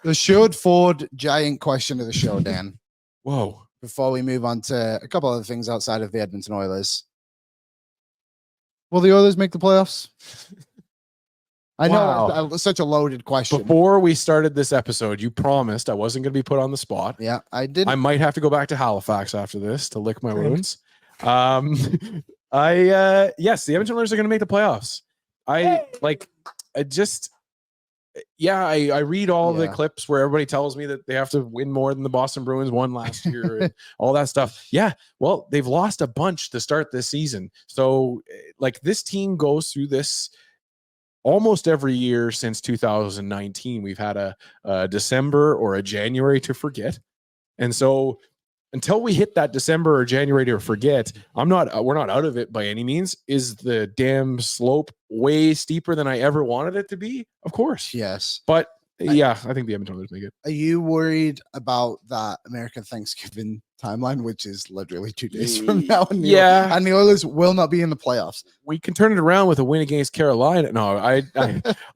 The Sherwood Ford giant question of the show, Dan. Whoa. Before we move on to a couple other things outside of the Edmonton Oilers. Will the Oilers make the playoffs? I know it's such a loaded question. Before we started this episode, you promised I wasn't going to be put on the spot. Yeah, I did. I might have to go back to Halifax after this to lick my wounds. Yes, the Edmonton Oilers are going to make the playoffs. I read all the clips where everybody tells me that they have to win more than the Boston Bruins won last year and all that stuff. Yeah, well, they've lost a bunch to start this season. So, like, this team goes through this almost every year since 2019. We've had a December or a January to forget. And so until we hit that December or January to forget, we're not out of it by any means. Is the damn slope way steeper than I ever wanted it to be? Of course. Yes. But I think the Edmonton Oilers make it. Are you worried about that American Thanksgiving timeline, which is literally 2 days from now? And the Oilers will not be in the playoffs. We can turn it around with a win against Carolina. No,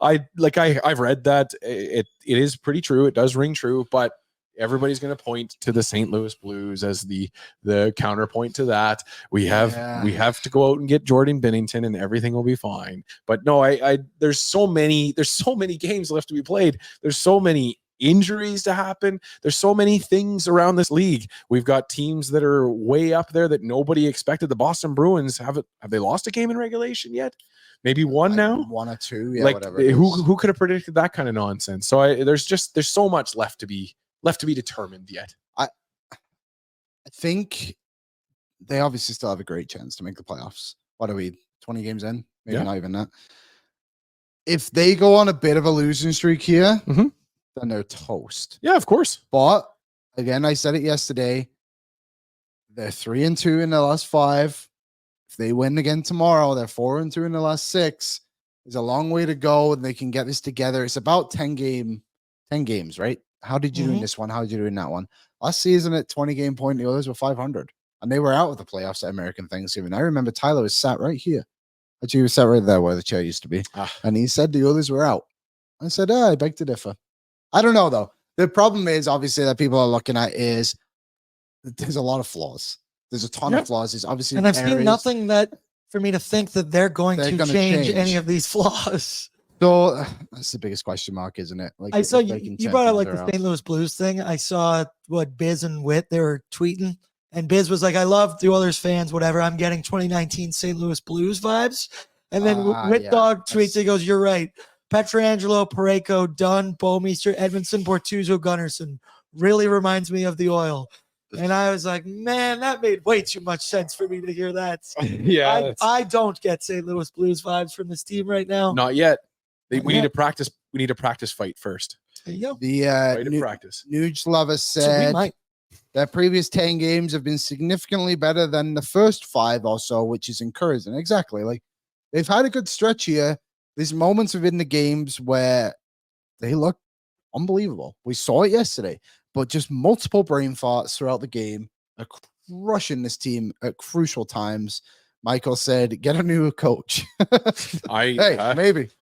I've read that it is pretty true. It does ring true, but everybody's going to point to the St. Louis Blues as the counterpoint to that. We have to go out and get Jordan Binnington and everything will be fine. But no, there's so many games left to be played. There's so many injuries to happen. There's so many things around this league. We've got teams that are way up there that nobody expected. The Boston Bruins, have they lost a game in regulation yet? Maybe one now? One or two, whatever. Who could have predicted that kind of nonsense? So there's so much left to be determined yet. I think they obviously still have a great chance to make the playoffs. What are we, 20 games in? Maybe not even that. If they go on a bit of a losing streak here, then they're toast. Yeah, of course. But again, I said it yesterday. They're 3-2 in the last 5. If they win again tomorrow, they're 4-2 in the last 6. There's a long way to go, and they can get this together. It's about 10 games, right? How did you do in this one? How did you do in that one? Last season at 20-game point, the Oilers were 500, and they were out of the playoffs at American Thanksgiving. I remember Tyler was sat right here. Actually, he was sat right there where the chair used to be. And he said the Oilers were out. I said, I beg to differ. I don't know, though. The problem is, obviously, that people are looking at is there's a lot of flaws. There's a ton of flaws. There's obviously and I've seen nothing that for me to think that they're going to change any of these flaws. So that's the biggest question mark, isn't it? Like, I saw you brought up like the St. Louis Blues thing. I saw what Biz and Witt, they were tweeting, and Biz was like, I love the Oilers fans, whatever. I'm getting 2019 St. Louis Blues vibes. And then Witt Dog tweets, he goes, you're right. Pietrangelo, Parayko, Dunn, Bouwmeester, Edmondson, Bortuzzo, Gunnarsson really reminds me of the Oil. And I was like, man, that made way too much sense for me to hear that. I don't get St. Louis Blues vibes from this team right now. Not yet. We need to practice. We need to practice fight first. There you go. The practice. Nuge Lover said their previous 10 games have been significantly better than the first 5 or so, which is encouraging. Exactly. Like, they've had a good stretch here. There's moments within the games where they look unbelievable. We saw it yesterday, but just multiple brain farts throughout the game are crushing this team at crucial times. Michael said, get a new coach. Maybe.